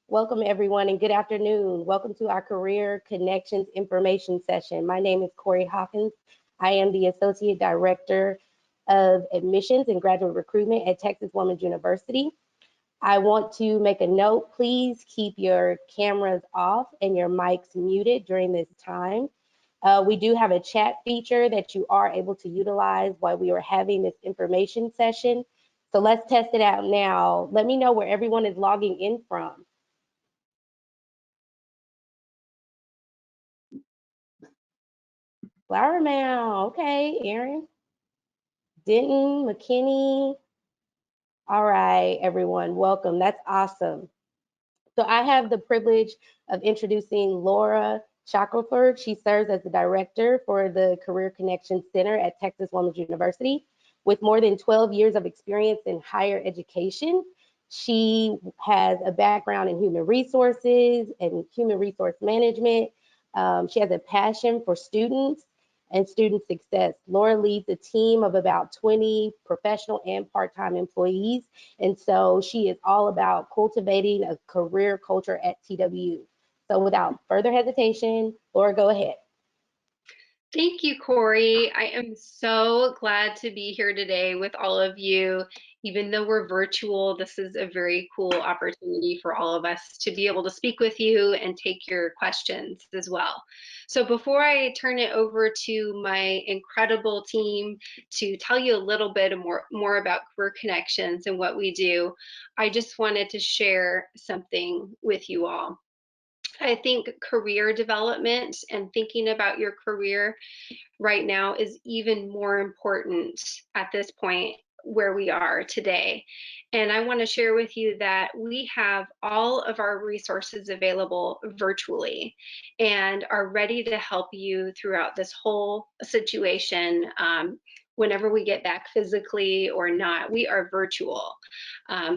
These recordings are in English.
Welcome everyone and good afternoon. Welcome to our Career Connections Information Session. My name is Corey Hawkins. I am the Associate Director of Admissions and Graduate Recruitment at Texas Women's University. I want to make a note, please keep your cameras off and your mics muted during this time. We do have a chat feature that you are able to utilize while we are having this information session. So let's test it out now. Let me know where everyone is logging in from. Flower Mound, okay, Aaron, Denton, McKinney. All right, everyone, welcome. That's awesome. So I have the privilege of introducing Laura Shackelford. She serves as the director for the Career Connection Center at Texas Women's University. With more than 12 years of experience in higher education, she has a background in human resources and human resource management. She has a passion for students and student success. Laura leads a team of about 20 professional and part-time employees. And so she is all about cultivating a career culture at TWU. So without further hesitation, Laura, go ahead. Thank you, Corey. I am so glad to be here today with all of you. Even though we're virtual, this is a very cool opportunity for all of us to be able to speak with you and take your questions as well. So before I turn it over to my incredible team to tell you a little bit more about Career Connections and what we do, I just wanted to share something with you all. I think career development and thinking about your career right now is even more important at this point where we are today. And I want to share with you that we have all of our resources available virtually and are ready to help you throughout this whole situation. Whenever we get back physically or not, we are virtual.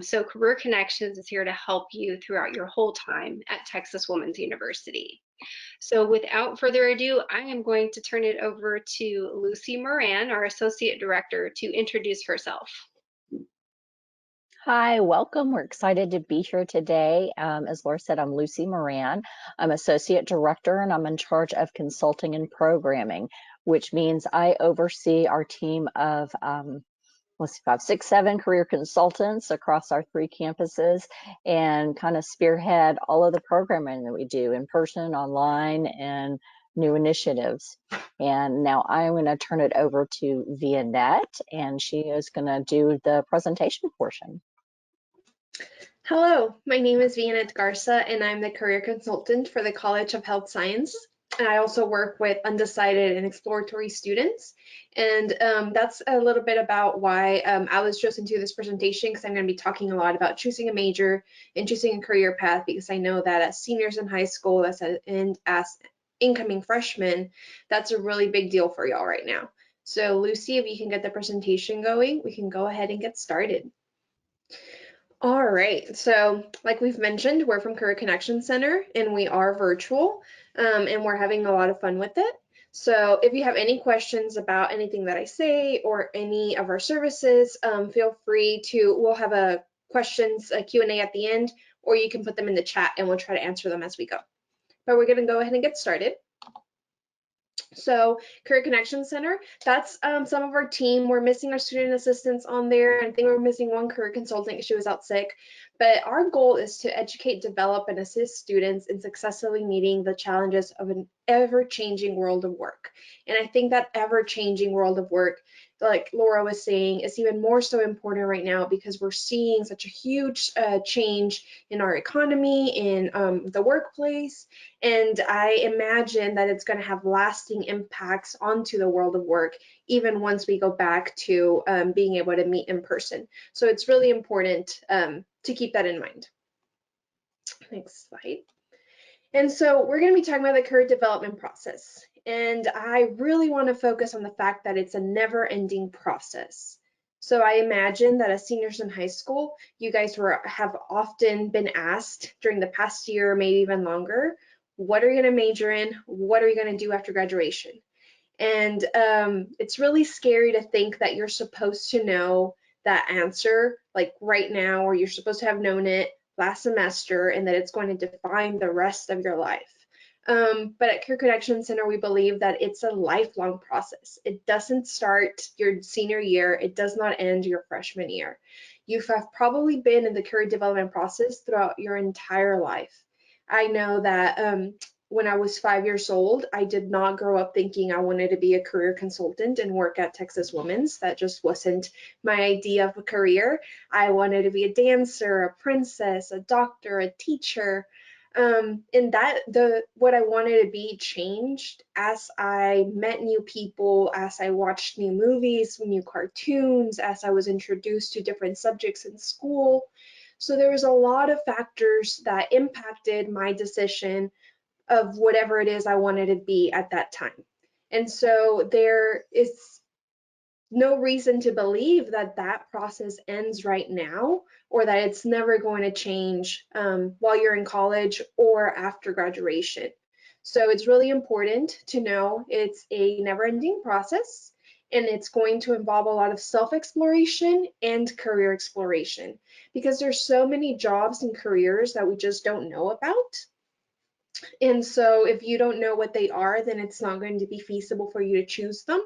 So Career Connections is here to help you throughout your whole time at Texas Women's University. So without further ado, I am going to turn it over to Lucy Moran, our Associate Director, to introduce herself. Hi, welcome. We're excited to be here today. As Laura said, I'm Lucy Moran. I'm Associate Director and I'm in charge of consulting and programming, which means I oversee our team of let's see, 5, 6, 7 career consultants across our 3 campuses and kind of spearhead all of the programming that we do in person, online, and new initiatives. And now I'm going to turn it over to Vianette, and she is going to do the presentation portion. Hello, my name is Vianette Garza, and I'm the career consultant for the College of Health Sciences. And I also work with undecided and exploratory students. And that's a little bit about why I was chosen to do this presentation, because I'm going to be talking a lot about choosing a major and choosing a career path, because I know that as seniors in high school and as incoming freshmen, that's a really big deal for y'all right now. So Lucy, if you can get the presentation going, we can go ahead and get started. All right, so like we've mentioned, we're from Career Connection Center and we are virtual and we're having a lot of fun with it. So if you have any questions about anything that I say or any of our services, feel free to, we'll have a Q&A at the end, or you can put them in the chat and we'll try to answer them as we go. But we're gonna go ahead and get started. So Career Connection Center, that's some of our team. We're missing our student assistants on there. I think we're missing one career consultant because she was out sick. But our goal is to educate, develop, and assist students in successfully meeting the challenges of an ever-changing world of work. And I think that ever-changing world of work, like Laura was saying, is even more so important right now because we're seeing such a huge change in our economy, in the workplace, and I imagine that it's going to have lasting impacts onto the world of work, even once we go back to being able to meet in person. So it's really important to keep that in mind. Next slide. And so we're going to be talking about the career development process. And I really want to focus on the fact that it's a never-ending process. So I imagine that as seniors in high school, you guys have often been asked during the past year, maybe even longer, what are you going to major in? What are you going to do after graduation? And it's really scary to think that you're supposed to know that answer like right now, or you're supposed to have known it last semester and that it's going to define the rest of your life. But at Career Connection Center, we believe that it's a lifelong process. It doesn't start your senior year. It does not end your freshman year. You have probably been in the career development process throughout your entire life. I know that when I was 5 years old, I did not grow up thinking I wanted to be a career consultant and work at Texas Women's. That just wasn't my idea of a career. I wanted to be a dancer, a princess, a doctor, a teacher. And that what I wanted to be changed as I met new people, as I watched new movies, new cartoons, as I was introduced to different subjects in school. So there was a lot of factors that impacted my decision of whatever it is I wanted to be at that time. And so there is no reason to believe that that process ends right now or that it's never going to change while you're in college or after graduation. So it's really important to know it's a never-ending process, and it's going to involve a lot of self-exploration and career exploration because there's so many jobs and careers that we just don't know about. And so if you don't know what they are, then it's not going to be feasible for you to choose them.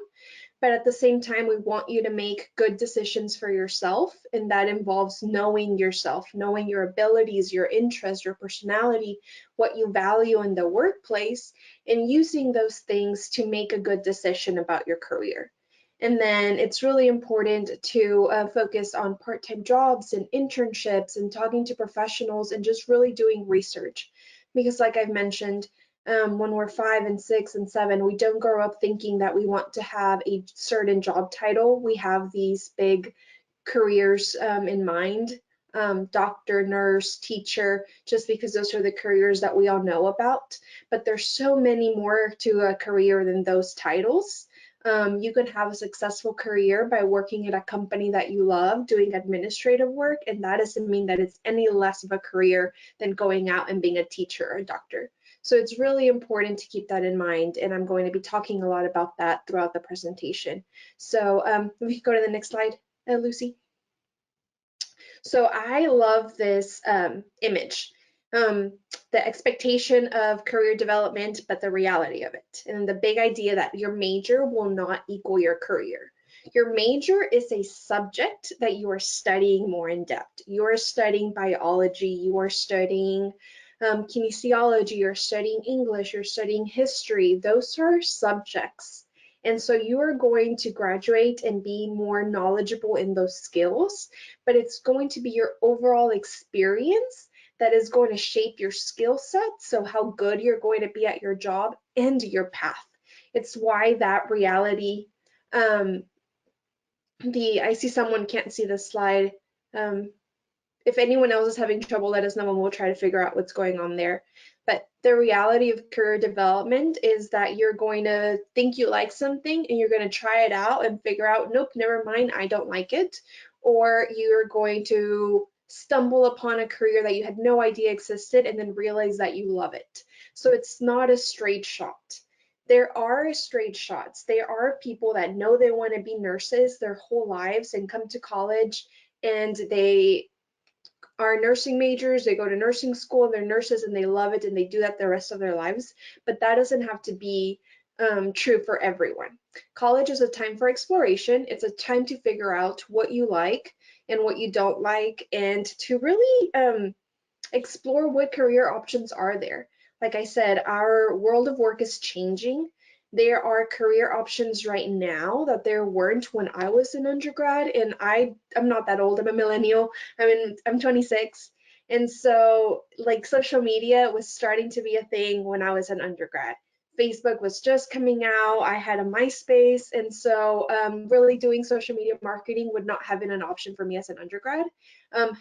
But at the same time, we want you to make good decisions for yourself, and that involves knowing yourself, knowing your abilities, your interests, your personality, what you value in the workplace, and using those things to make a good decision about your career. And then it's really important to focus on part-time jobs and internships and talking to professionals and just really doing research. Because like I've mentioned, when we're 5 and 6 and 7, we don't grow up thinking that we want to have a certain job title. We have these big careers in mind, doctor, nurse, teacher, just because those are the careers that we all know about. But there's so many more to a career than those titles. You can have a successful career by working at a company that you love, doing administrative work, and that doesn't mean that it's any less of a career than going out and being a teacher or a doctor. So it's really important to keep that in mind, and I'm going to be talking a lot about that throughout the presentation. So if we could go to the next slide, Lucy. So I love this image, the expectation of career development, but the reality of it. And the big idea that your major will not equal your career. Your major is a subject that you are studying more in depth. You are studying biology, you are studying kinesiology, you're studying English, you're studying history. Those are subjects. And so you are going to graduate and be more knowledgeable in those skills, but it's going to be your overall experience that is going to shape your skill set, so how good you're going to be at your job and your path. It's why that reality, I see someone can't see the slide. If anyone else is having trouble, let us know and we'll try to figure out what's going on there. But the reality of career development is that you're going to think you like something and you're going to try it out and figure out, nope, never mind, I don't like it. Or you're going to stumble upon a career that you had no idea existed and then realize that you love it. So it's not a straight shot. There are straight shots. There are people that know they want to be nurses their whole lives and come to college and they are nursing majors, they go to nursing school, they're nurses and they love it and they do that the rest of their lives, but that doesn't have to be true for everyone. College is a time for exploration. It's a time to figure out what you like and what you don't like and to really explore what career options are there. Like I said, our world of work is changing. There are career options right now that there weren't when I was an undergrad, and I'm not that old. I'm a millennial. I'm 26, and so like social media was starting to be a thing when I was an undergrad. Facebook was just coming out. I had a MySpace, and so really doing social media marketing would not have been an option for me as an undergrad.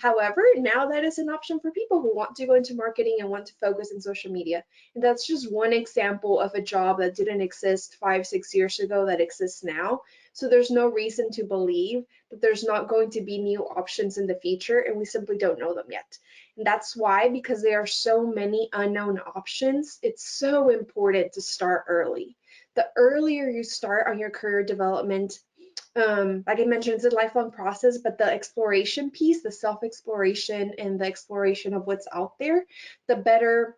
However, now that is an option for people who want to go into marketing and want to focus in social media. And that's just one example of a job that didn't exist 5, 6 years ago that exists now. So there's no reason to believe that there's not going to be new options in the future, and we simply don't know them yet. And that's why, because there are so many unknown options, it's so important to start early. The earlier you start on your career development, like I mentioned, it's a lifelong process, but the exploration piece, the self-exploration and the exploration of what's out there, the better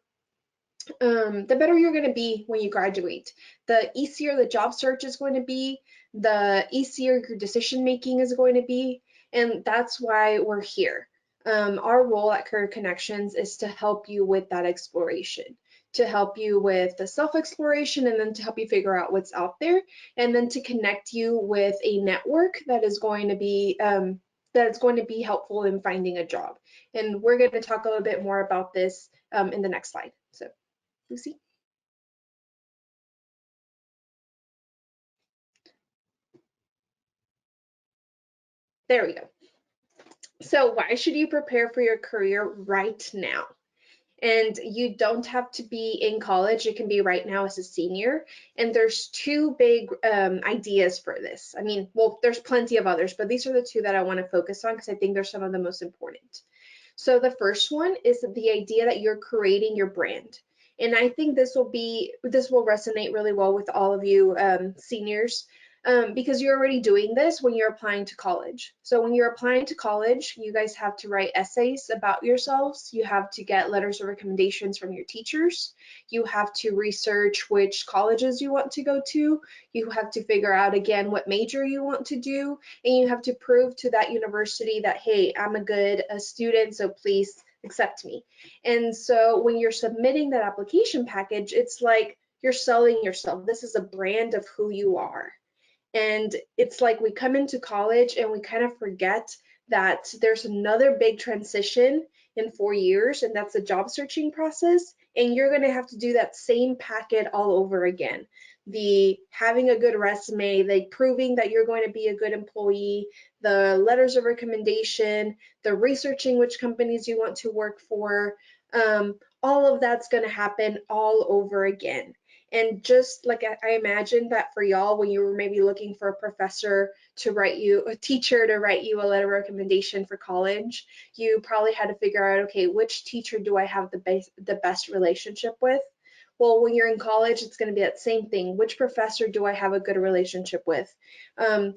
you're going to be when you graduate. The easier the job search is going to be, the easier your decision making is going to be, and that's why we're here. Our role at Career Connections is to help you with that exploration, to help you with the self-exploration, and then to help you figure out what's out there, and then to connect you with a network that is going to be helpful in finding a job. And we're going to talk a little bit more about this in the next slide. So, Lucy. There we go. So why should you prepare for your career right now? And you don't have to be in college. It can be right now as a senior. And there's two big ideas for this. I mean, well, there's plenty of others, but these are the two that I want to focus on because I think they're some of the most important. So the first one is the idea that you're creating your brand. And I think this will resonate really well with all of you seniors, because you're already doing this when you're applying to college. So when you're applying to college, you guys have to write essays about yourselves. You have to get letters of recommendations from your teachers. You have to research which colleges you want to go to. You have to figure out again what major you want to do, and you have to prove to that university that, hey, I'm a good student, so please accept me. And so when you're submitting that application package, it's like you're selling yourself. This is a brand of who you are. And it's like we come into college and we kind of forget that there's another big transition in 4 years, and that's the job searching process. And you're going to have to do that same packet all over again. The having a good resume, the proving that you're going to be a good employee, the letters of recommendation, the researching which companies you want to work for, all of that's going to happen all over again. And just like I imagine that for y'all, when you were maybe looking for a professor to write you, a teacher to write you a letter of recommendation for college, you probably had to figure out, okay, which teacher do I have the best relationship with? Well, when you're in college, it's going to be that same thing. Which professor do I have a good relationship with?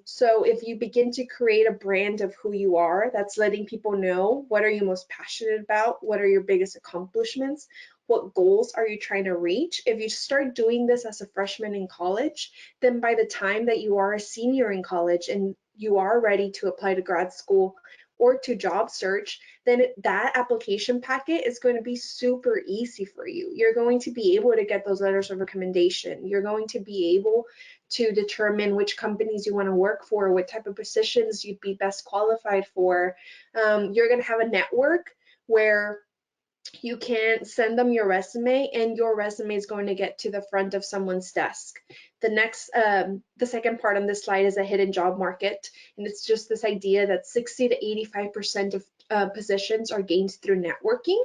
So if you begin to create a brand of who you are, that's letting people know what are you most passionate about, what are your biggest accomplishments, what goals are you trying to reach? If you start doing this as a freshman in college, then by the time that you are a senior in college and you are ready to apply to grad school or to job search, then that application packet is going to be super easy for you. You're going to be able to get those letters of recommendation. You're going to be able to determine which companies you want to work for, what type of positions you'd be best qualified for. You're going to have a network where you can send them your resume, and your resume is going to get to the front of someone's desk. The second part on this slide is a hidden job market, and it's just this idea that 60 to 85% of positions are gained through networking.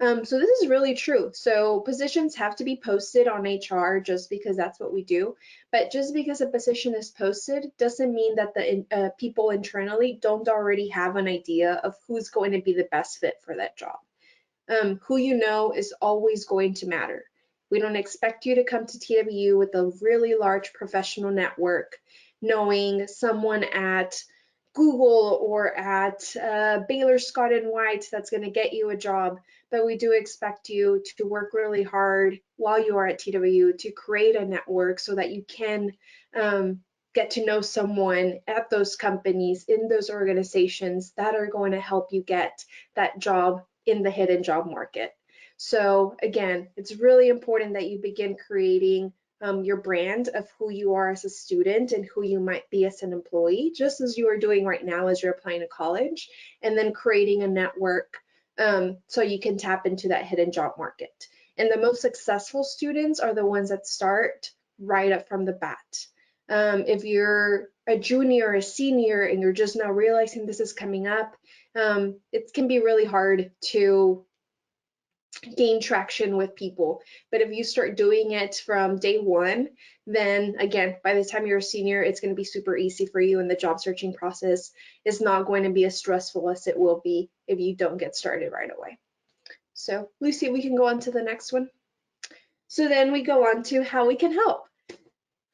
So this is really true. So positions have to be posted on HR just because that's what we do. But just because a position is posted doesn't mean that the people internally don't already have an idea of who's going to be the best fit for that job. Who you know is always going to matter. We don't expect you to come to TWU with a really large professional network, knowing someone at Google or at Baylor Scott and White that's going to get you a job, but we do expect you to work really hard while you are at TWU to create a network so that you can get to know someone at those companies, in those organizations that are going to help you get that job in the hidden job market. So again, it's really important that you begin creating your brand of who you are as a student and who you might be as an employee, just as you are doing right now as you're applying to college, and then creating a network so you can tap into that hidden job market. And the most successful students are the ones that start right up from the bat. If you're a junior or a senior and you're just now realizing this is coming up, it can be really hard to gain traction with people. But if you start doing it from day one, then again, by the time you're a senior, it's going to be super easy for you, and the job searching process is not going to be as stressful as it will be if you don't get started right away. So Lucy, we can go on to the next one. So then we go on to how we can help.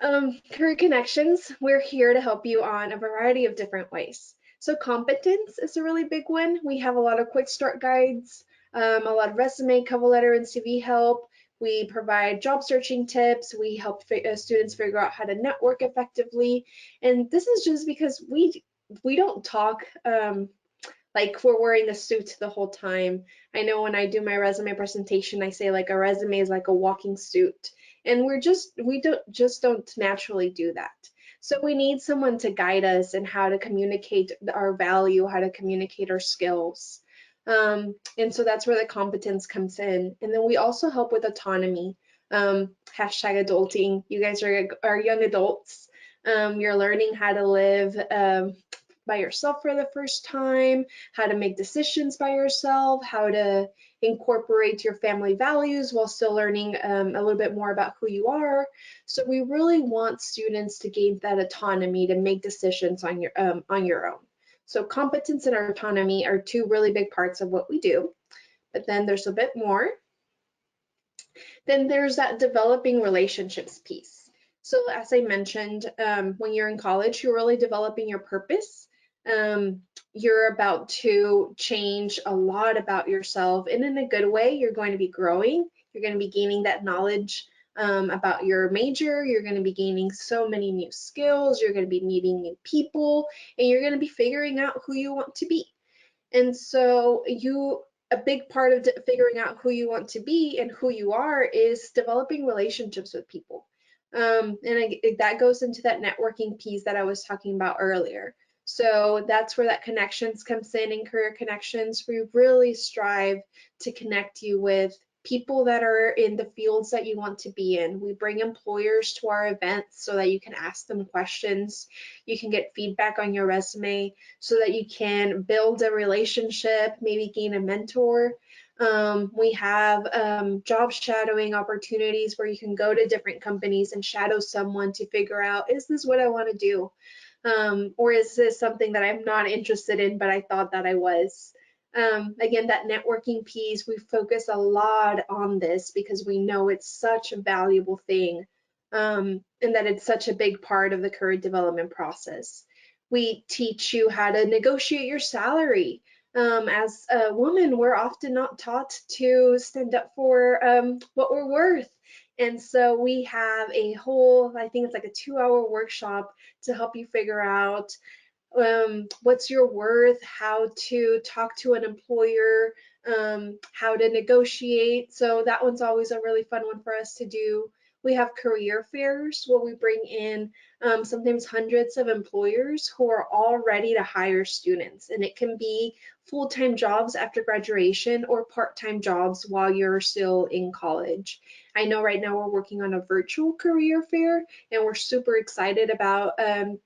Career Connections, we're here to help you on a variety of different ways. So Competence is a really big one. We have a lot of quick start guides, a lot of resume, cover letter, and CV help. We provide job searching tips. We help students figure out how to network effectively. And this is just because we don't talk like we're wearing a suit the whole time. I know when I do my resume presentation, I say like a resume is like a walking suit. And we don't naturally do that. So we need someone to guide us in how to communicate our value, how to communicate our skills. And so that's where the competence comes in. And then we also help with autonomy. Hashtag adulting. You guys are young adults. You're learning how to live by yourself for the first time, how to make decisions by yourself, how to incorporate your family values while still learning a little bit more about who you are. So we really want students to gain that autonomy to make decisions on your own. So competence and autonomy are two really big parts of what we do. But then there's a bit more. Then there's that developing relationships piece. So as I mentioned, when you're in college, you're really developing your purpose. You're about to change a lot about yourself, and in a good way. You're going to be growing. You're going to be gaining that knowledge about your major. You're going to be gaining so many new skills. You're going to be meeting new people, and you're going to be figuring out who you want to be. And so a big part of figuring out who you want to be and who you are is developing relationships with people. That goes into that networking piece that I was talking about earlier. So that's where that connections comes in Career Connections. We really strive to connect you with people that are in the fields that you want to be in. We bring employers to our events so that you can ask them questions. You can get feedback on your resume so that you can build a relationship, maybe gain a mentor. We have job shadowing opportunities where you can go to different companies and shadow someone to figure out, is this what I want to do? Or is this something that I'm not interested in, but I thought that I was? Again, that networking piece, we focus a lot on this because we know it's such a valuable thing, and that it's such a big part of the career development process. We teach you how to negotiate your salary. As a woman, we're often not taught to stand up for what we're worth. And so we have a whole, I think it's like a 2-hour workshop to help you figure out what's your worth, how to talk to an employer, how to negotiate. So that one's always a really fun one for us to do. We have career fairs where we bring in sometimes hundreds of employers who are all ready to hire students. And it can be full-time jobs after graduation or part-time jobs while you're still in college. I know right now we're working on a virtual career fair, and we're super excited about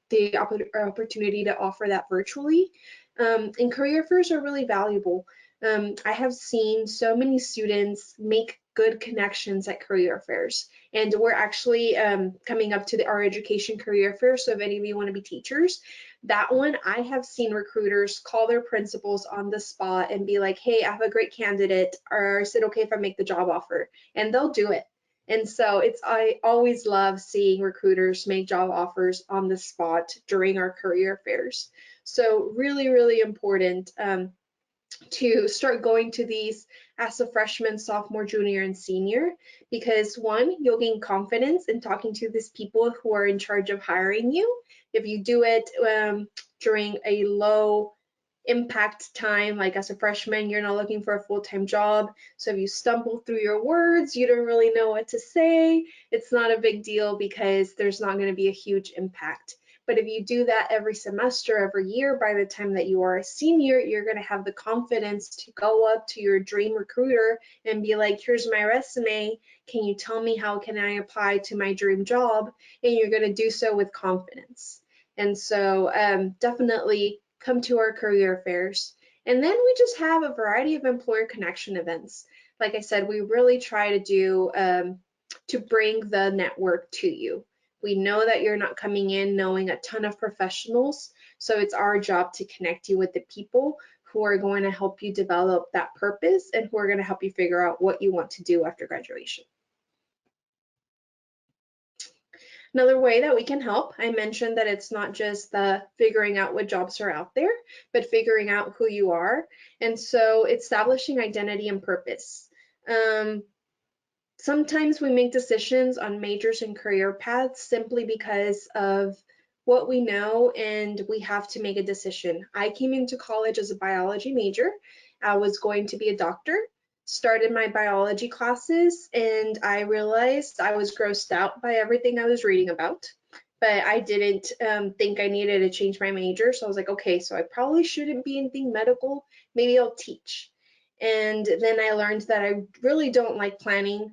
the opportunity to offer that virtually. And career fairs are really valuable. I have seen so many students make good connections at career fairs, and we're actually coming up to our education career fair. So if any of you want to be teachers, that one, I have seen recruiters call their principals on the spot and be like, hey, I have a great candidate, or is it okay if I make the job offer? And they'll do it. And so I always love seeing recruiters make job offers on the spot during our career fairs. So really, really important to start going to these as a freshman, sophomore, junior, and senior, because one, you'll gain confidence in talking to these people who are in charge of hiring you. If you do it during a low impact time, like as a freshman, you're not looking for a full-time job. So if you stumble through your words, you don't really know what to say, it's not a big deal because there's not going to be a huge impact. But if you do that every semester, every year, by the time that you are a senior, you're going to have the confidence to go up to your dream recruiter and be like, here's my resume. Can you tell me how can I apply to my dream job? And you're going to do so with confidence. And so definitely come to our career fairs. And then we just have a variety of employer connection events. Like I said, we really try to do to bring the network to you. We know that you're not coming in knowing a ton of professionals, so it's our job to connect you with the people who are going to help you develop that purpose and who are going to help you figure out what you want to do after graduation. Another way that we can help, I mentioned that it's not just the figuring out what jobs are out there, but figuring out who you are. And so establishing identity and purpose. Um, Sometimes we make decisions on majors and career paths simply because of what we know and we have to make a decision. I came into college as a biology major. I was going to be a doctor, started my biology classes, and I realized I was grossed out by everything I was reading about. But I didn't think I needed to change my major. So I was like, okay, so I probably shouldn't be anything medical. Maybe I'll teach. And then I learned that I really don't like planning,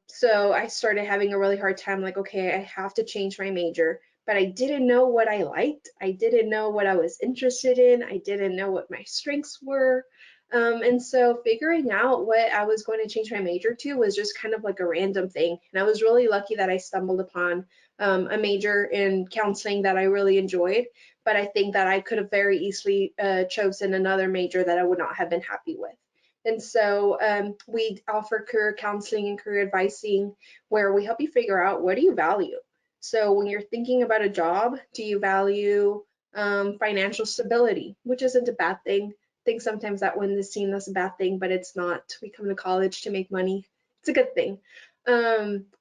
so I started having a really hard time, like, okay, I have to change my major, but I didn't know what I liked. I didn't know what I was interested in. I didn't know what my strengths were. And so figuring out what I was going to change my major to was just kind of like a random thing. And I was really lucky that I stumbled upon a major in counseling that I really enjoyed, but I think that I could have very easily chosen another major that I would not have been happy with. And so we offer career counseling and career advising where we help you figure out what do you value. So when you're thinking about a job, do you value financial stability, which isn't a bad thing. I think sometimes that one is seen as a bad thing, but it's not. We come to college to make money. It's a good thing.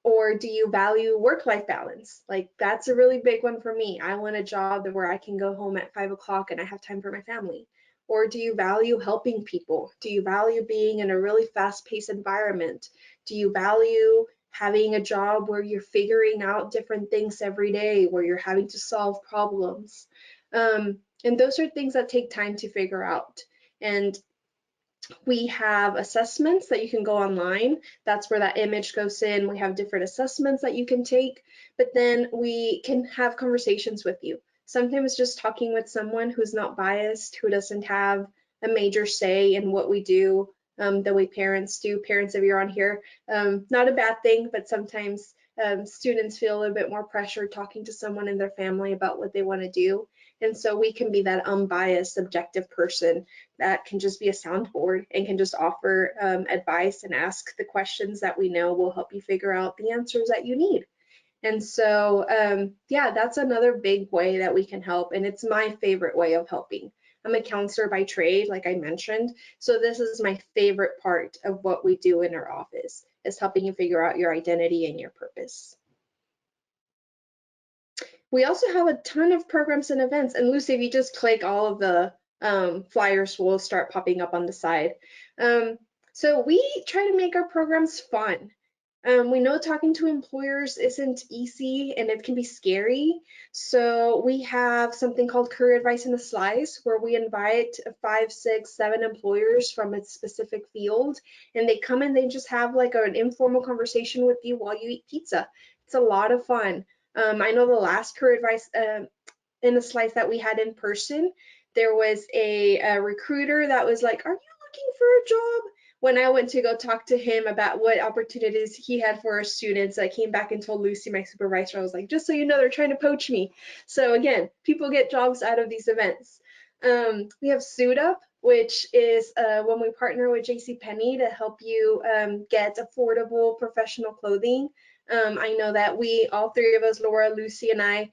Or do you value work-life balance? Like that's a really big one for me. I want a job where I can go home at 5 o'clock and I have time for my family. Or do you value helping people? Do you value being in a really fast-paced environment? Do you value having a job where you're figuring out different things every day, where you're having to solve problems? And those are things that take time to figure out. And we have assessments that you can go online. That's where that image goes in. We have different assessments that you can take, but then we can have conversations with you. Sometimes just talking with someone who's not biased, who doesn't have a major say in what we do, the way parents do. Parents, if you're on here, not a bad thing, but sometimes students feel a little bit more pressure talking to someone in their family about what they want to do. And so we can be that unbiased, objective person that can just be a soundboard and can just offer advice and ask the questions that we know will help you figure out the answers that you need. And so, yeah, that's another big way that we can help. And it's my favorite way of helping. I'm a counselor by trade, like I mentioned. So this is my favorite part of what we do in our office, is helping you figure out your identity and your purpose. We also have a ton of programs and events. And Lucy, if you just click, all of the flyers will start popping up on the side. So we try to make our programs fun. We know talking to employers isn't easy and it can be scary. So we have something called Career Advice in a Slice, where we invite 5, 6, 7 employers from a specific field, and they come and they just have like an informal conversation with you while you eat pizza. It's a lot of fun. I know the last Career Advice in a slice that we had in person, there was a recruiter that was like, "Are you looking for a job?" When I went to go talk to him about what opportunities he had for our students, I came back and told Lucy, my supervisor, I was like, just so you know, they're trying to poach me. So again, people get jobs out of these events. We have Suit Up, which is when we partner with JCPenney to help you get affordable professional clothing. I know that we, all three of us, Laura, Lucy, and I,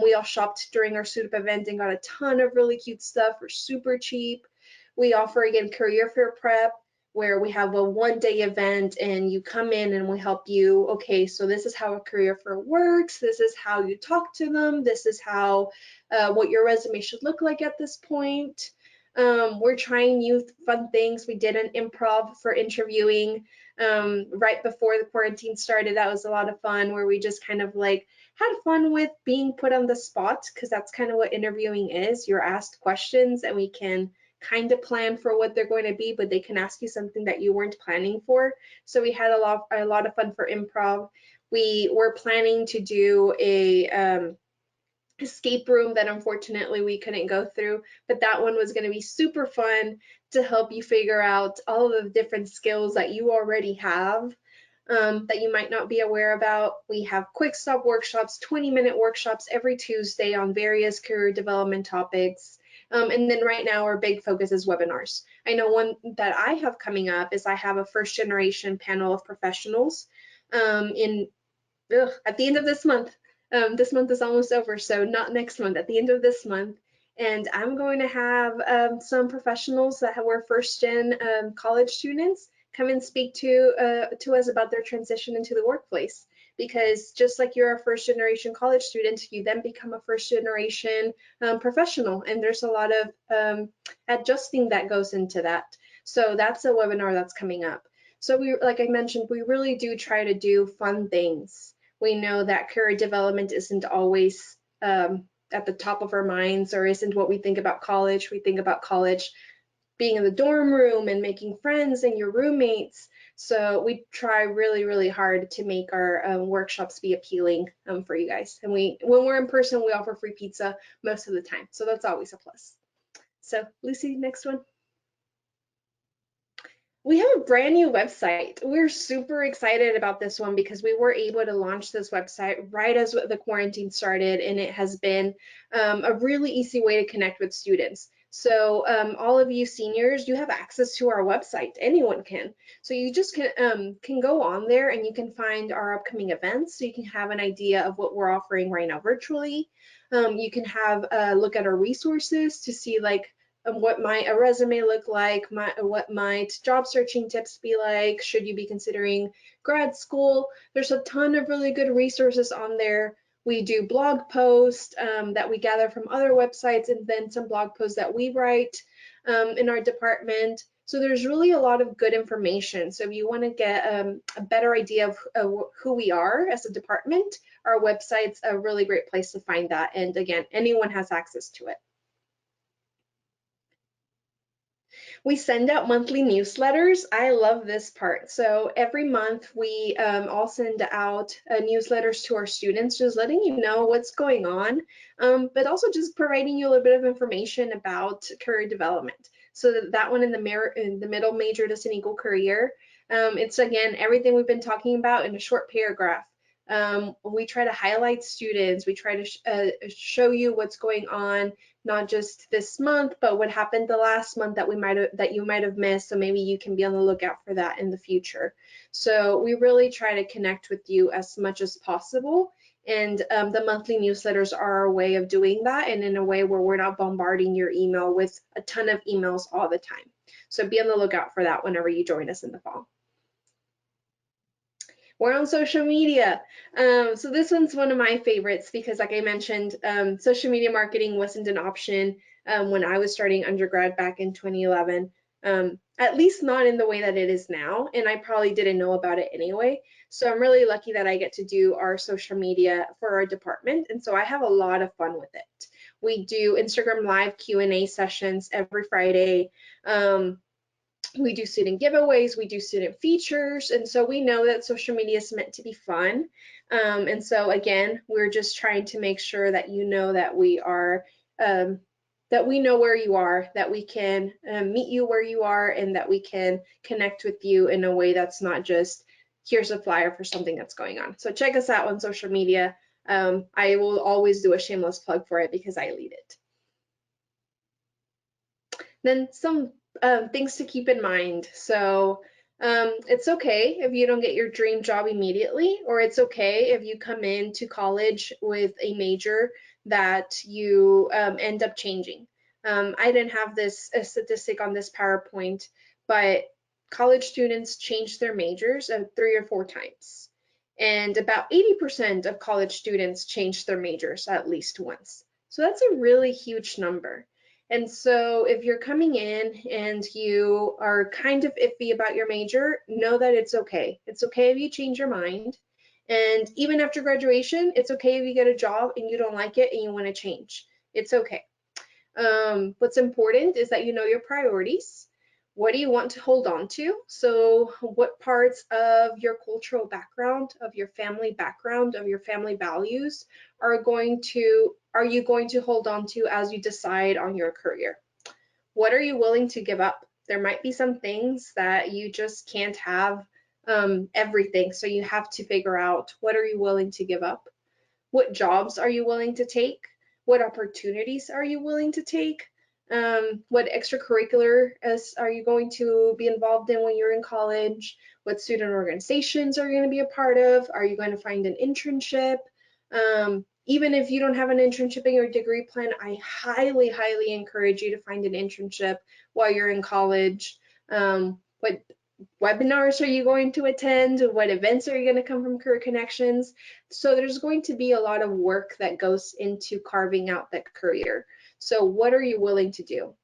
we all shopped during our Suit Up event and got a ton of really cute stuff for super cheap. We offer, again, career fair prep, where we have a one-day event and you come in and we help you, okay, so this is how a career fair works, this is how you talk to them, this is how, what your resume should look like at this point. We're trying new fun things. We did an improv for interviewing right before the quarantine started. That was a lot of fun, where we just kind of like had fun with being put on the spot, because that's kind of what interviewing is. You're asked questions and we can kind of plan for what they're going to be, but they can ask you something that you weren't planning for. So we had a lot of fun for improv. We were planning to do a escape room that unfortunately we couldn't go through, but that one was going to be super fun to help you figure out all of the different skills that you already have that you might not be aware about. We have quick stop workshops, 20-minute workshops every Tuesday on various career development topics. And then right now our big focus is webinars. I know one that I have coming up is I have a first generation panel of professionals in at the end of this month. This month is almost over, so not next month, at the end of this month. And I'm going to have some professionals that were first gen college students come and speak to us about their transition into the workplace. Because just like you're a first generation college student, you then become a first generation professional, and there's a lot of adjusting that goes into that. So that's a webinar that's coming up. So we, like I mentioned, we really do try to do fun things. We know that career development isn't always at the top of our minds, or isn't what we think about college. We think about college being in the dorm room and making friends and your roommates. So we try really, really hard to make our workshops be appealing for you guys. And when we're in person, we offer free pizza most of the time. So that's always a plus. So Lucy, next one. We have a brand new website. We're super excited about this one because we were able to launch this website right as the quarantine started, and it has been a really easy way to connect with students. So all of you seniors, you have access to our website. Anyone can. So you just can go on there and you can find our upcoming events. So you can have an idea of what we're offering right now virtually. You can have a look at our resources to see like what might a resume look like, what might job searching tips be like, should you be considering grad school. There's a ton of really good resources on there. We do blog posts that we gather from other websites, and then some blog posts that we write in our department. So there's really a lot of good information. So if you want to get a better idea of who we are as a department, our website's a really great place to find that. And again, anyone has access to it. We send out monthly newsletters. I love this part. So every month we all send out newsletters to our students, just letting you know what's going on, but also just providing you a little bit of information about career development. So that one in the middle, major doesn't equal career. It's again everything we've been talking about in a short paragraph. We try to highlight students. We try to show you what's going on, not just this month, but what happened the last month that you might have missed. So maybe you can be on the lookout for that in the future. So we really try to connect with you as much as possible. And the monthly newsletters are a way of doing that, and in a way where we're not bombarding your email with a ton of emails all the time. So be on the lookout for that whenever you join us in the fall. We're on social media. So this one's one of my favorites because, like I mentioned, social media marketing wasn't an option when I was starting undergrad back in 2011, at least not in the way that it is now, and I probably didn't know about it anyway. So I'm really lucky that I get to do our social media for our department, and so I have a lot of fun with it. We do Instagram Live Q&A sessions every Friday. We do student giveaways, we do student features, and so we know that social media is meant to be fun. And so again, we're just trying to make sure that you know that we are, that we know where you are, that we can meet you where you are, and that we can connect with you in a way that's not just, here's a flyer for something that's going on. So check us out on social media. I will always do a shameless plug for it because I lead it. Then some things to keep in mind. So it's okay if you don't get your dream job immediately, or it's okay if you come into college with a major that you end up changing. I didn't have this statistic on this PowerPoint, but college students change their majors 3 or 4 times. And about 80% of college students change their majors at least once. So that's a really huge number. And so if you're coming in and you are kind of iffy about your major, know that it's okay. It's okay if you change your mind. And even after graduation, it's okay if you get a job and you don't like it and you want to change. It's okay. What's important is that you know your priorities. What do you want to hold on to? So what parts of your cultural background, of your family background, of your family values are you going to hold on to as you decide on your career? What are you willing to give up? There might be some things that you just can't have everything. So you have to figure out, what are you willing to give up? What jobs are you willing to take? What opportunities are you willing to take? What extracurricular are you going to be involved in when you're in college? What student organizations are you going to be a part of? Are you going to find an internship? Even if you don't have an internship in your degree plan, I highly, highly encourage you to find an internship while you're in college. What webinars are you going to attend? What events are you going to come from Career Connections? So there's going to be a lot of work that goes into carving out that career. So what are you willing to do?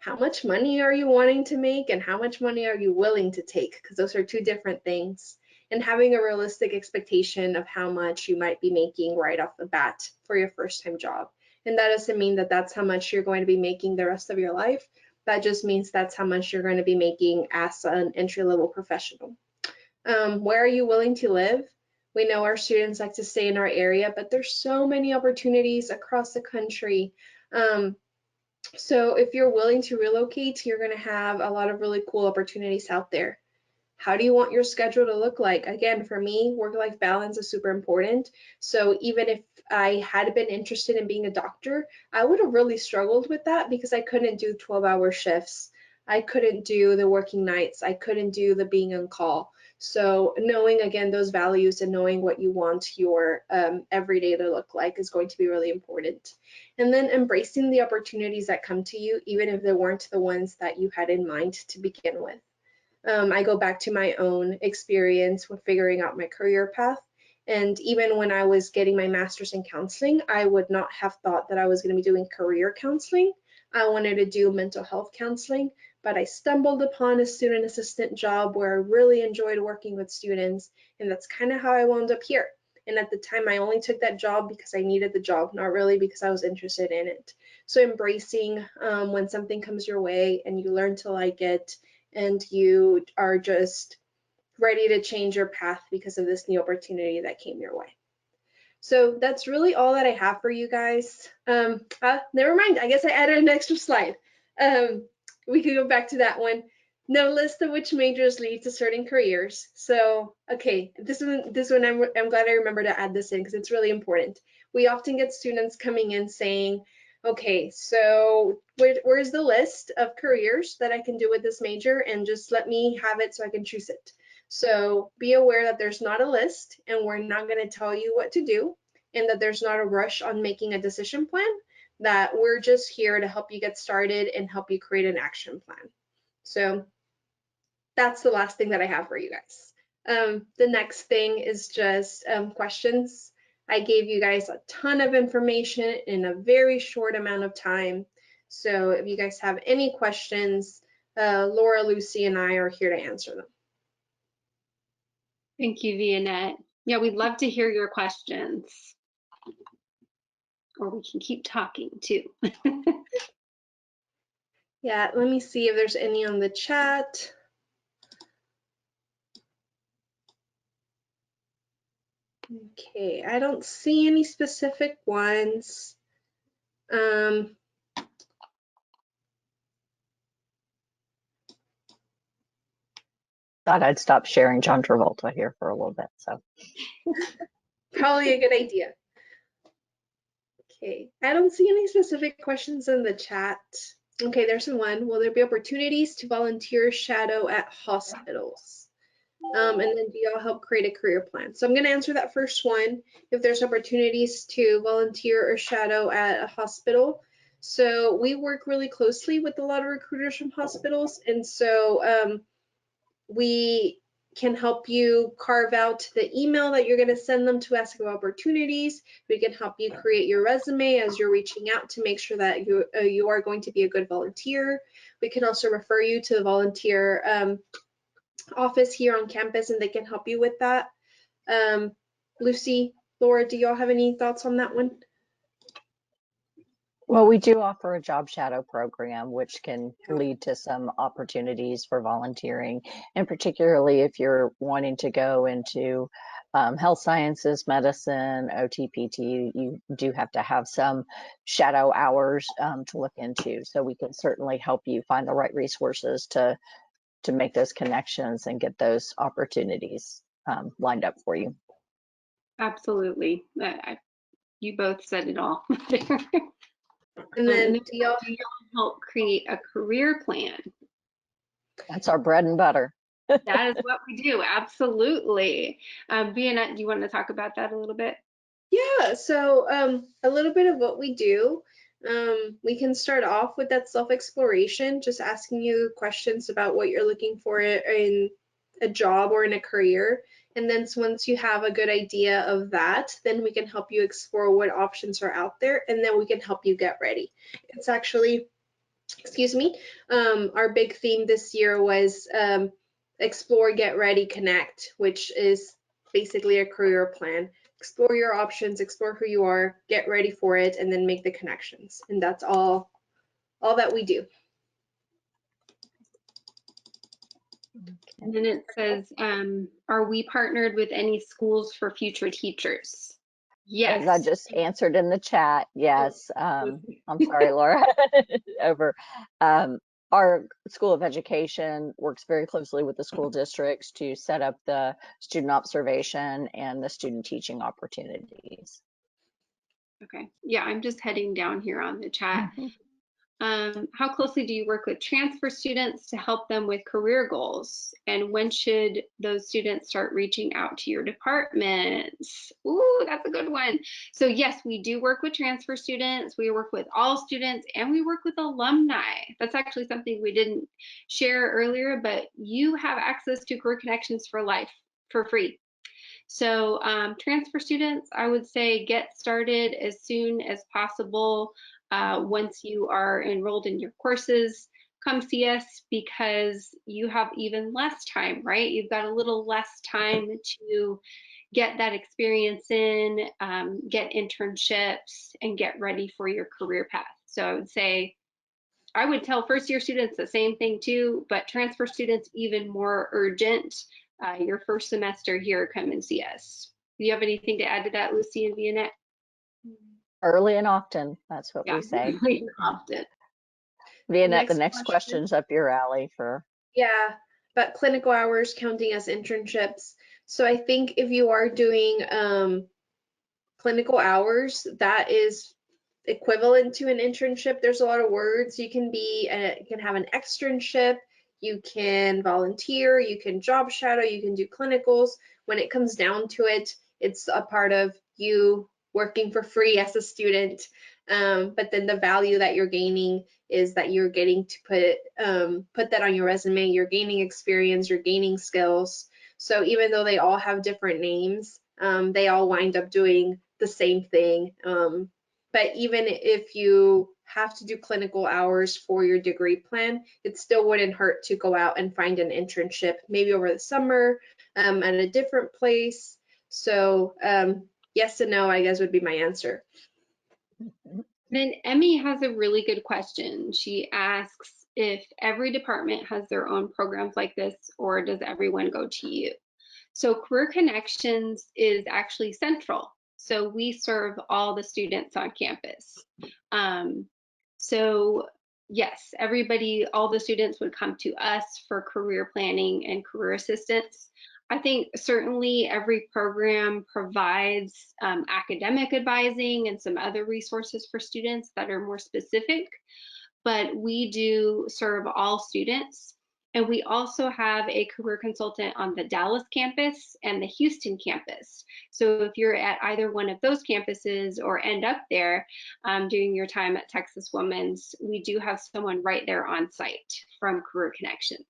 How much money are you wanting to make, and how much money are you willing to take? Because those are two different things. And having a realistic expectation of how much you might be making right off the bat for your first time job. And that doesn't mean that that's how much you're going to be making the rest of your life. That just means that's how much you're going to be making as an entry-level professional. Where are you willing to live? We know our students like to stay in our area, but there's so many opportunities across the country. So if you're willing to relocate, you're going to have a lot of really cool opportunities out there. How do you want your schedule to look like? Again, for me, work-life balance is super important. So even if I had been interested in being a doctor, I would have really struggled with that because I couldn't do 12-hour shifts. I couldn't do the working nights. I couldn't do the being on call. So knowing, again, those values and knowing what you want your everyday to look like is going to be really important. And then embracing the opportunities that come to you, even if they weren't the ones that you had in mind to begin with. I go back to my own experience with figuring out my career path. And even when I was getting my master's in counseling, I would not have thought that I was going to be doing career counseling. I wanted to do mental health counseling, but I stumbled upon a student assistant job where I really enjoyed working with students. And that's kind of how I wound up here. And at the time, I only took that job because I needed the job, not really because I was interested in it. So embracing when something comes your way and you learn to like it, and you are just ready to change your path because of this new opportunity that came your way. So that's really all that I have for you guys. Never mind, I guess I added an extra slide. We could go back to that one. No list of which majors lead to certain careers. So, okay, this one I'm glad I remember to add this in because it's really important. We often get students coming in saying, okay, so where's the list of careers that I can do with this major, and just let me have it so I can choose it. So be aware that there's not a list and we're not going to tell you what to do, and that there's not a rush on making a decision plan, that we're just here to help you get started and help you create an action plan. So that's the last thing that I have for you guys. The next thing is just questions. I gave you guys a ton of information in a very short amount of time. So if you guys have any questions, Laura, Lucy, and I are here to answer them. Thank you, Vianette. Yeah, we'd love to hear your questions. Or we can keep talking too. Yeah, let me see if there's any on the chat. Okay, I don't see any specific ones. Thought I'd stop sharing John Travolta here for a little bit. So Probably a good idea. Okay, I don't see any specific questions in the chat. Okay, there's one. Will there be opportunities to volunteer shadow at hospitals? And then do y'all help create a career plan? So I'm going to answer that first one. If there's opportunities to volunteer or shadow at a hospital. So we work really closely with a lot of recruiters from hospitals. And so we can help you carve out the email that you're going to send them to ask about opportunities. We can help you create your resume as you're reaching out to make sure that you are going to be a good volunteer. We can also refer you to the volunteer office here on campus, and they can help you with that. Lucy, Laura, do y'all have any thoughts on that one? well, we do offer a job shadow program, which can lead to some opportunities for volunteering, and particularly if you're wanting to go into health sciences, medicine, OT, PT, you do have to have some shadow hours to look into. So we can certainly help you find the right resources to make those connections and get those opportunities lined up for you. Absolutely. You both said it all. And then And do y'all do y'all help create a career plan? That's our bread and butter. That is what we do, absolutely. Vianette, do you want to talk about that a little bit? Yeah, so a little bit of what we do. We can start off with that self-exploration, just asking you questions about what you're looking for in a job or in a career. And then once you have a good idea of that, then we can help you explore what options are out there, and then we can help you get ready. It's actually, excuse me, our big theme this year was explore, get ready, connect, which is basically a career plan. Explore your options, explore who you are, get ready for it, and then make the connections. And that's all that we do. And then it says, are we partnered with any schools for future teachers? As I Yes. just answered in the chat, yes. I'm sorry, Laura. Over. Our School of Education works very closely with the school districts to set up the student observation and the student teaching opportunities. Okay. Yeah, I'm just heading down here on the chat. How closely do you work with transfer students to help them with career goals? And when should those students start reaching out to your departments? Ooh, that's a good one. So yes, we do work with transfer students. We work with all students and we work with alumni. That's actually something we didn't share earlier, but you have access to Career Connections for life for free. So transfer students, I would say get started as soon as possible. Once you are enrolled in your courses, come see us because you have even less time, right? You've got a little less time to get that experience in, get internships, and get ready for your career path. So I would say, I would tell first year students the same thing too, but transfer students even more urgent. Your first semester here, come and see us. Do you have anything to add to that, Lucy and Vianette? Early and often, that's what Yeah, we say. often. Vianette, the next Question. question's up your alley for. Yeah, but clinical hours counting as internships. So I think if you are doing clinical hours, that is equivalent to an internship. There's a lot of words. You can have an externship, you can volunteer, you can job shadow, you can do clinicals. When it comes down to it, it's a part of you working for free as a student. But then the value that you're gaining is that you're getting to put that on your resume. You're gaining experience, you're gaining skills. So even though they all have different names, they all wind up doing the same thing. But even if you have to do clinical hours for your degree plan, it still wouldn't hurt to go out and find an internship, maybe over the summer at a different place. So yes and no, I guess would be my answer. Then Emmy has a really good question. She asks if every department has their own programs like this, or does everyone go to you? So Career Connections is actually central. So we serve all the students on campus. So yes, everybody, all the students would come to us for career planning and career assistance. I think certainly every program provides academic advising and some other resources for students that are more specific, but we do serve all students. And we also have a career consultant on the Dallas campus and the Houston campus. So if you're at either one of those campuses or end up there during your time at Texas Women's, we do have someone right there on site from Career Connections.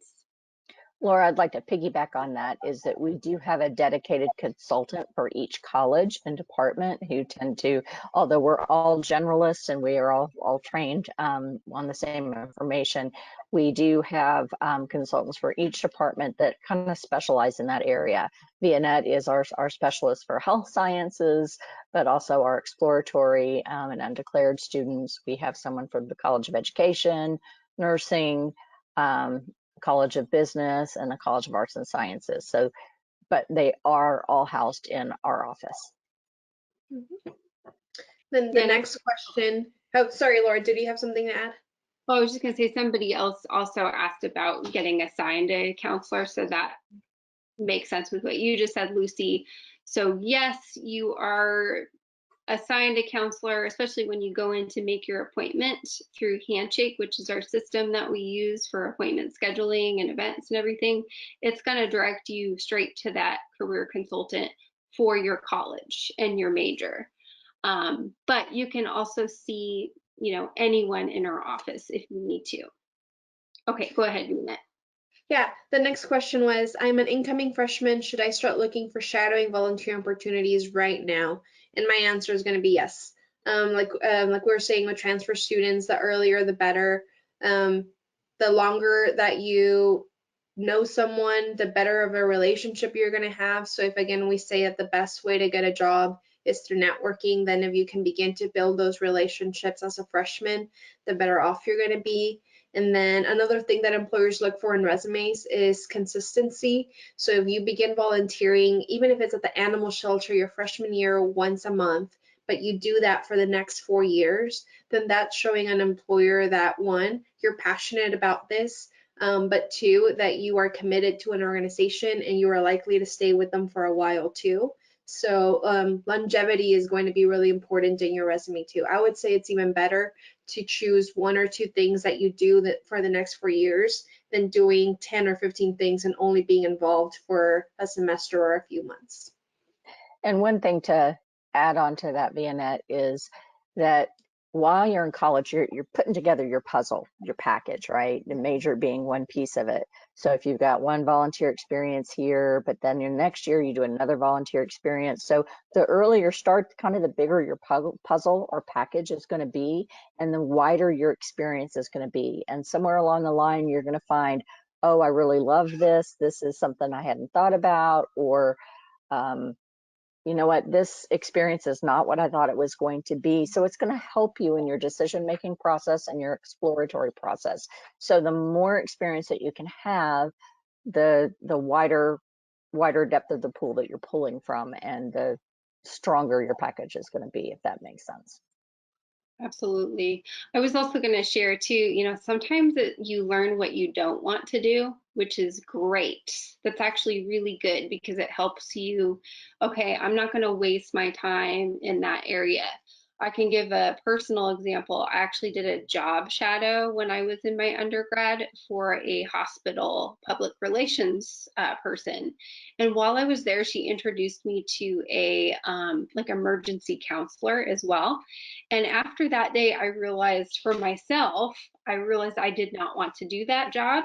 Laura, I'd like to piggyback on that, is that we do have a dedicated consultant for each college and department who tend to, although we're all generalists and we are all trained on the same information, we do have consultants for each department that kind of specialize in that area. Vianette is our specialist for health sciences, but also our exploratory and undeclared students. We have someone from the College of Education, nursing, College of Business, and the College of Arts and Sciences. So, but they are all housed in our office. Then the next question. Oh, sorry, Laura, did you have something to add? Well, I was just going to say somebody else also asked about getting assigned a counselor, so that makes sense with what you just said, Lucy. So yes, you are assigned a counselor, especially when you go in to make your appointment through Handshake, which is our system that we use for appointment scheduling and events and everything, it's going to direct you straight to that career consultant for your college and your major. But you can also see, anyone in our office if you need to. Okay, go ahead, Minette. Yeah, the next question was, I'm an incoming freshman. Should I start looking for shadowing volunteer opportunities right now? And my answer is going to be yes. Like we were saying with transfer students, the earlier the better. The longer that you know someone, the better of a relationship you're going to have. So if again we say that the best way to get a job is through networking, then if you can begin to build those relationships as a freshman, the better off you're going to be. And then another thing that employers look for in resumes is consistency. So if you begin volunteering, even if it's at the animal shelter your freshman year once a month, but you do that for the next 4 years, then that's showing an employer that one, you're passionate about this, but two, that you are committed to an organization and you are likely to stay with them for a while too. So longevity is going to be really important in your resume too. I would say it's even better to choose 1 or 2 things that you do that for the next 4 years than doing 10 or 15 things and only being involved for a semester or a few months. And one thing to add on to that, Vianette, is that while you're in college, you're putting together your puzzle, your package, right? The major being one piece of it. So if you've got one volunteer experience here, but then your next year you do another volunteer experience. So the earlier start, kind of the bigger your puzzle or package is going to be, and the wider your experience is going to be. And somewhere along the line, you're going to find, oh, I really love this. This is something I hadn't thought about, or you know what, this experience is not what I thought it was going to be. So it's going to help you in your decision-making process and your exploratory process. So the more experience that you can have, the wider depth of the pool that you're pulling from, and the stronger your package is going to be, if that makes sense. Absolutely. I was also going to share too, sometimes you learn what you don't want to do, which is great. That's actually really good because it helps you, okay, I'm not going to waste my time in that area. I can give a personal example. I actually did a job shadow when I was in my undergrad for a hospital public relations person. And while I was there, she introduced me to a like emergency counselor as well. And after that day, I realized for myself, I did not want to do that job.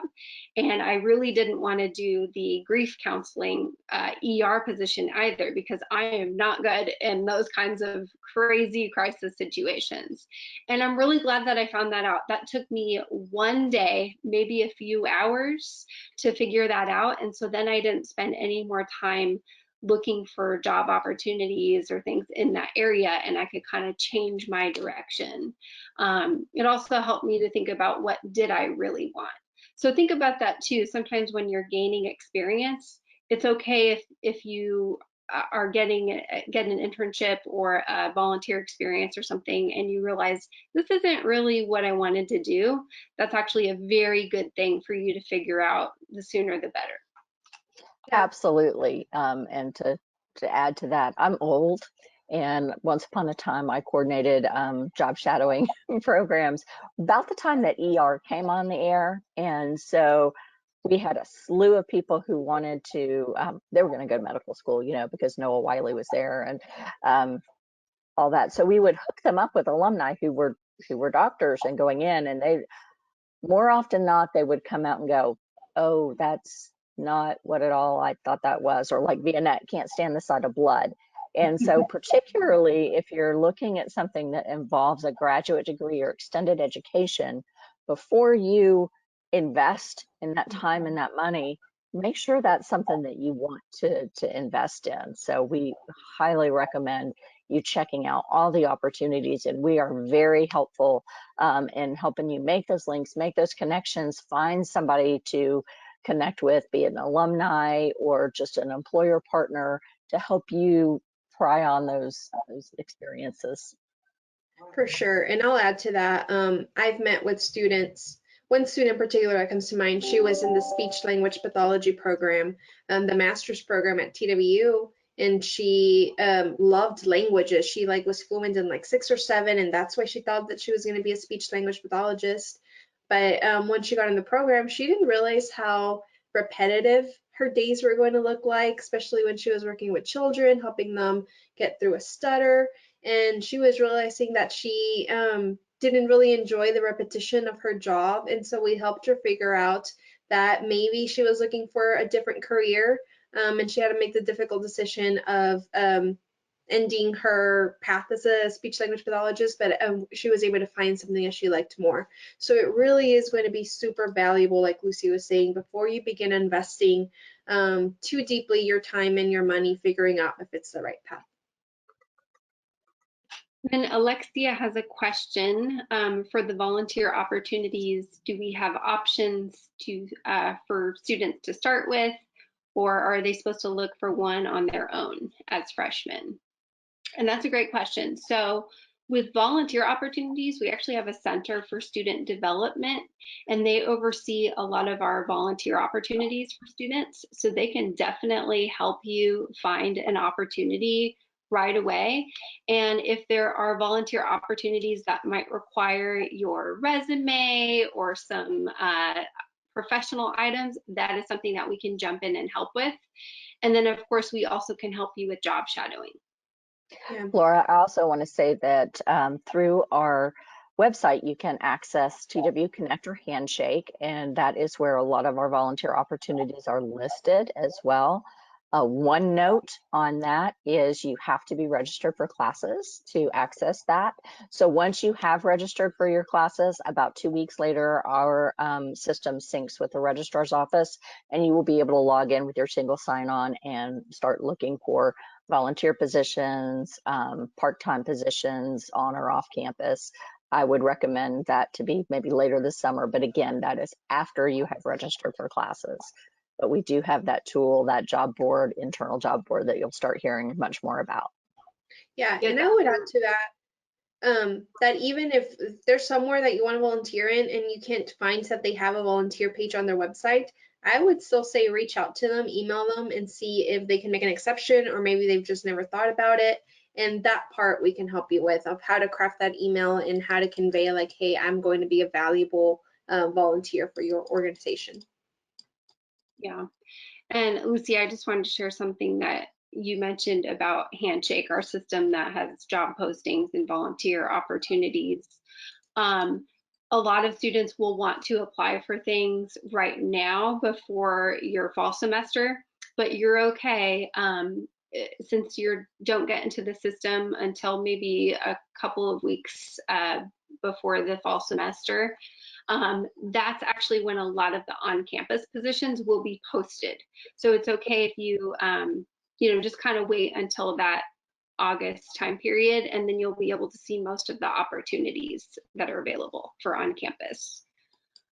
And I really didn't want to do the grief counseling ER position either, because I am not good in those kinds of crazy crisis situations. And I'm really glad that I found that out. That took me one day, maybe a few hours to figure that out. And so then I didn't spend any more time looking for job opportunities or things in that area, and I could kind of change my direction. It also helped me to think about what did I really want. So think about that too. Sometimes when you're gaining experience, it's okay if you are getting an internship or a volunteer experience or something, and you realize this isn't really what I wanted to do. That's actually a very good thing for you to figure out. The sooner the better. Absolutely. And to add to that, I'm old, and once upon a time I coordinated job shadowing programs about the time that ER came on the air. And so we had a slew of people who wanted to, they were going to go to medical school, because Noah Wiley was there, and all that. So we would hook them up with alumni who were doctors and going in, and they, more often than not, they would come out and go, oh, that's not what at all I thought that was, or like Vianette, can't stand the sight of blood. And so particularly if you're looking at something that involves a graduate degree or extended education, before you invest in that time and that money, make sure that's something that you want to invest in. So we highly recommend you checking out all the opportunities, and we are very helpful in helping you make those links, make those connections, find somebody to connect with, be it an alumni or just an employer partner, to help you pry on those experiences. For sure. And I'll add to that. I've met with students. One student in particular that comes to mind, she was in the speech language pathology program, the master's program at TWU. and she loved languages. She like was fluent in like 6 or 7, and that's why she thought that she was going to be a speech language pathologist. But when she got in the program, she didn't realize how repetitive her days were going to look like, especially when she was working with children, helping them get through a stutter. And she was realizing that she didn't really enjoy the repetition of her job. And so we helped her figure out that maybe she was looking for a different career, and she had to make the difficult decision of ending her path as a speech language pathologist, but she was able to find something that she liked more. So it really is going to be super valuable, like Lucy was saying, before you begin investing too deeply your time and your money figuring out if it's the right path. Then Alexia has a question for the volunteer opportunities. Do we have options to for students to start with, or are they supposed to look for one on their own as freshmen? And that's a great question. So with volunteer opportunities, we actually have a Center for Student Development, and they oversee a lot of our volunteer opportunities for students. So they can definitely help you find an opportunity right away. And if there are volunteer opportunities that might require your resume or some professional items, that is something that we can jump in and help with. And then of course, we also can help you with job shadowing. Yeah. Laura, I also want to say that through our website, you can access TW Connect or Handshake, and that is where a lot of our volunteer opportunities are listed as well. One note on that is you have to be registered for classes to access that. So once you have registered for your classes, about 2 weeks later, our system syncs with the registrar's office, and you will be able to log in with your single sign-on and start looking for volunteer positions, part-time positions on or off campus. I would recommend that to be maybe later this summer, but again, that is after you have registered for classes. But we do have that tool, that job board, internal job board, that you'll start hearing much more about. Yeah, and I would add to that, that even if there's somewhere that you want to volunteer in and you can't find that they have a volunteer page on their website, I would still say reach out to them, email them, and see if they can make an exception, or maybe they've just never thought about it. And that part we can help you with, of how to craft that email and how to convey like, hey, I'm going to be a valuable volunteer for your organization. Yeah. And Lucy, I just wanted to share something that you mentioned about Handshake, our system that has job postings and volunteer opportunities. A lot of students will want to apply for things right now before your fall semester, but you're okay since you don't get into the system until maybe a couple of weeks before the fall semester. That's actually when a lot of the on-campus positions will be posted. So it's okay if you, just kind of wait until that August time period, and then you'll be able to see most of the opportunities that are available for on-campus.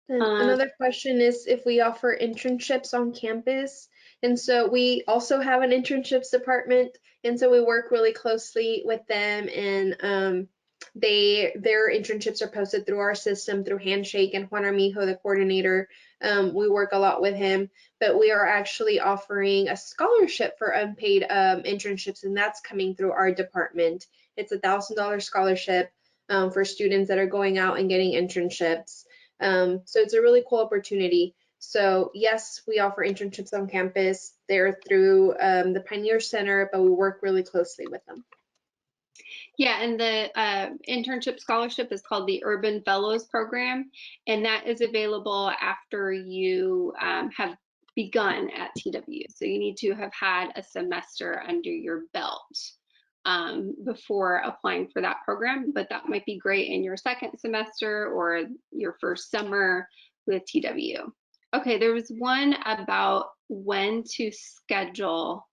Another question is if we offer internships on campus. And so we also have an internships department, and so we work really closely with them, and their internships are posted through our system through Handshake, and Juan Armijo, the coordinator, we work a lot with him. But we are actually offering a scholarship for unpaid internships, and that's coming through our department. It's $1,000 scholarship for students that are going out and getting internships. So it's a really cool opportunity. So yes, we offer internships on campus. They're through the Pioneer Center, but we work really closely with them. Yeah, and the internship scholarship is called the Urban Fellows Program, and that is available after you have begun at TW. So you need to have had a semester under your belt before applying for that program, but that might be great in your second semester or your first summer with TW. Okay, there was one about when to schedule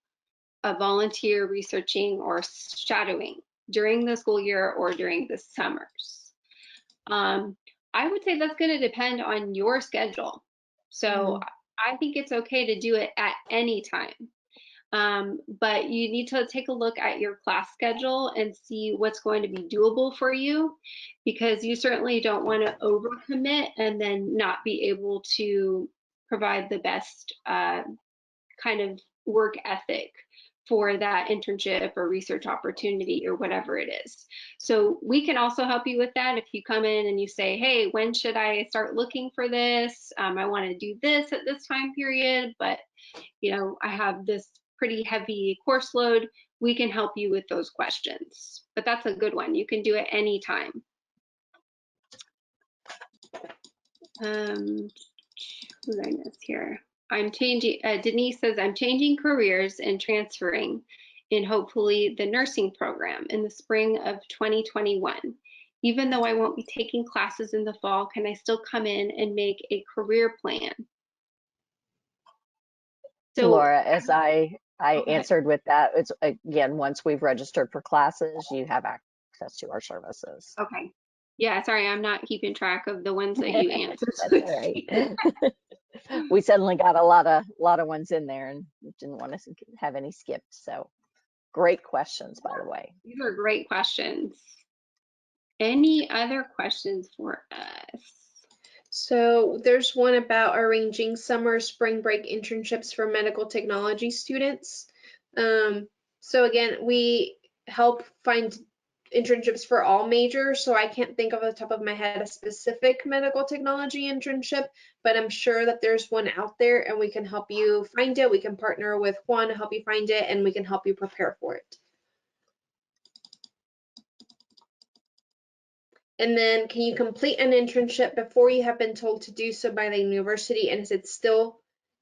a volunteer researching or shadowing during the school year or during the summers. I would say that's going to depend on your schedule. So I think it's okay to do it at any time. But you need to take a look at your class schedule and see what's going to be doable for you, because you certainly don't want to overcommit and then not be able to provide the best kind of work ethic for that internship or research opportunity or whatever it is. So we can also help you with that if you come in and you say, hey, when should I start looking for this? I want to do this at this time period, but I have this pretty heavy course load. We can help you with those questions. But that's a good one. You can do it anytime. Who did I miss here? I'm changing, Denise says, I'm changing careers and transferring in hopefully the nursing program in the spring of 2021. Even though I won't be taking classes in the fall, can I still come in and make a career plan? So, Laura, as I okay. answered with that, it's again, once we've registered for classes, you have access to our services. Okay. Yeah, sorry, I'm not keeping track of the ones that you answered. That's all right. We suddenly got a lot of ones in there and didn't want to have any skipped. So great questions, by the way. These are great questions. Any other questions for us? So there's one about arranging summer spring break internships for medical technology students. So again, we help find internships for all majors, so I can't think of the top of my head a specific medical technology internship, but I'm sure that there's one out there and we can help you find it. We can partner with Juan to help you find it, and we can help you prepare for it. And then can you complete an internship before you have been told to do so by the university, and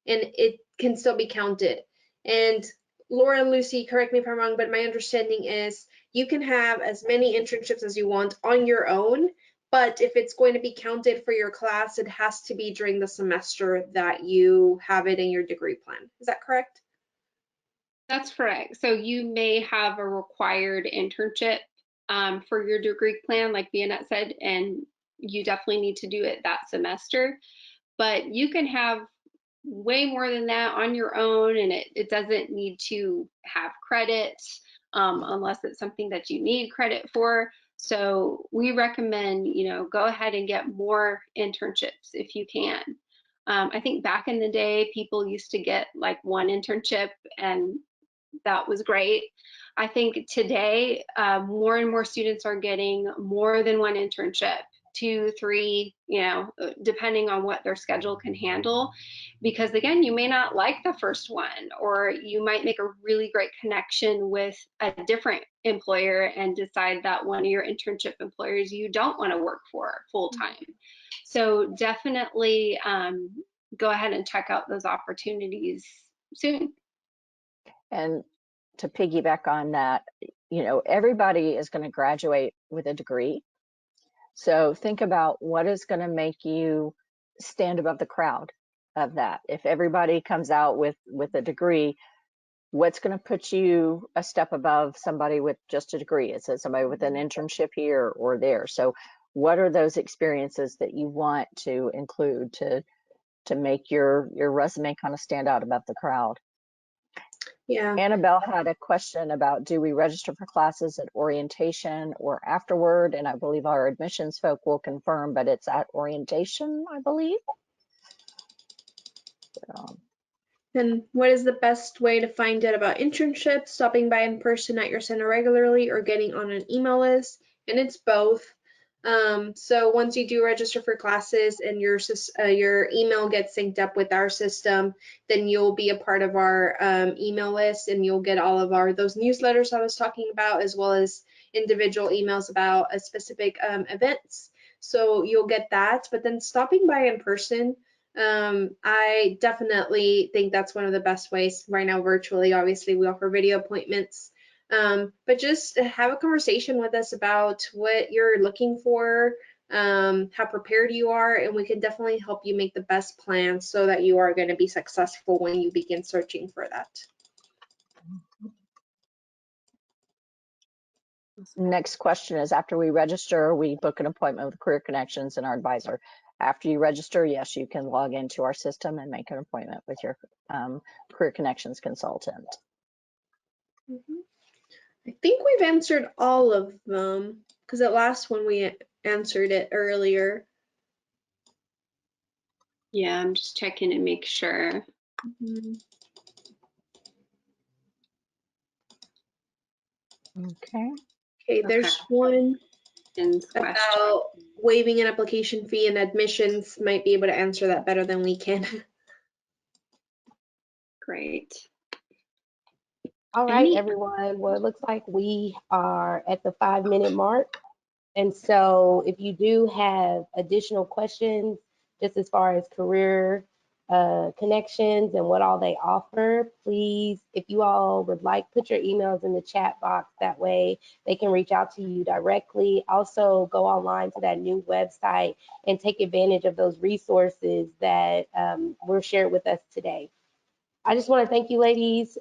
it can still be counted? And Laura and Lucy, correct me if I'm wrong, but my understanding is you can have as many internships as you want on your own, but if it's going to be counted for your class, it has to be during the semester that you have it in your degree plan. Is that correct? That's correct. So you may have a required internship for your degree plan, like Vianette said, and you definitely need to do it that semester. But you can have way more than that on your own, and it doesn't need to have credit unless it's something that you need credit for. So we recommend, go ahead and get more internships if you can. I think back in the day, people used to get like one internship and that was great. I think today, more and more students are getting more than one internship, 2, 3, depending on what their schedule can handle. Because again, you may not like the first one, or you might make a really great connection with a different employer and decide that one of your internship employers you don't want to work for full time. So definitely go ahead and check out those opportunities soon. And to piggyback on that, everybody is going to graduate with a degree. So think about what is going to make you stand above the crowd of that. If everybody comes out with a degree, what's going to put you a step above somebody with just a degree? Is it somebody with an internship here or there? So what are those experiences that you want to include to make your resume kind of stand out above the crowd? Yeah. Annabelle had a question about, do we register for classes at orientation or afterward? And I believe our admissions folk will confirm, but it's at orientation, I believe. And what is the best way to find out about internships? Stopping by in person at your center regularly or getting on an email list? And it's both. So once you do register for classes and your email gets synced up with our system, then you'll be a part of our email list, and you'll get all of those newsletters I was talking about, as well as individual emails about a specific events. So you'll get that. But then stopping by in person, I definitely think that's one of the best ways right now. Virtually, obviously, we offer video appointments. But just have a conversation with us about what you're looking for, how prepared you are, and we can definitely help you make the best plan so that you are going to be successful when you begin searching for that. Next question is, after we register, we book an appointment with Career Connections and our advisor. After you register, yes, you can log into our system and make an appointment with your Career Connections consultant. I think we've answered all of them because that last one we answered it earlier. Yeah, I'm just checking to make sure. Okay. Okay, there's one Ken's question. about waiving an application fee, and admissions might be able to answer that better than we can. Great. All right, Any everyone. Well, it looks like we are at the 5-minute mark. And so if you do have additional questions, just as far as career connections and what all they offer, please, if you all would like, put your emails in the chat box. That way they can reach out to you directly. Also, go online to that new website and take advantage of those resources that were shared with us today. I just want to thank you, ladies,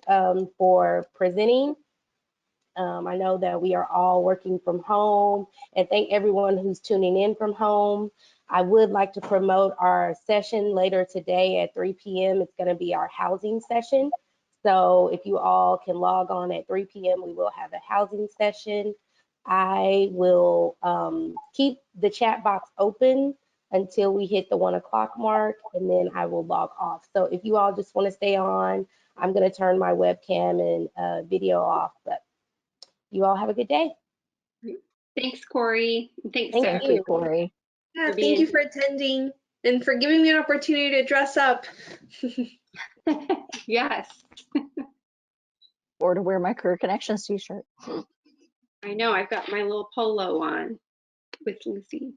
for presenting. I know that we are all working from home, and thank everyone who's tuning in from home. I would like to promote our session later today at 3 p.m. It's going to be our housing session. So if you all can log on at 3 p.m., we will have a housing session. I will keep the chat box open until we hit the 1 o'clock mark, and then I will log off. So if you all just want to stay on, I'm going to turn my webcam and video off. But you all have a good day. Thanks, Corey. Thanks Thank to Thank everyone you, you. Corey. Yeah, for thank you being for attending and for giving me an opportunity to dress up. Yes, Or to wear my Career Connections t-shirt. I know. I've got my little polo on with Lucy.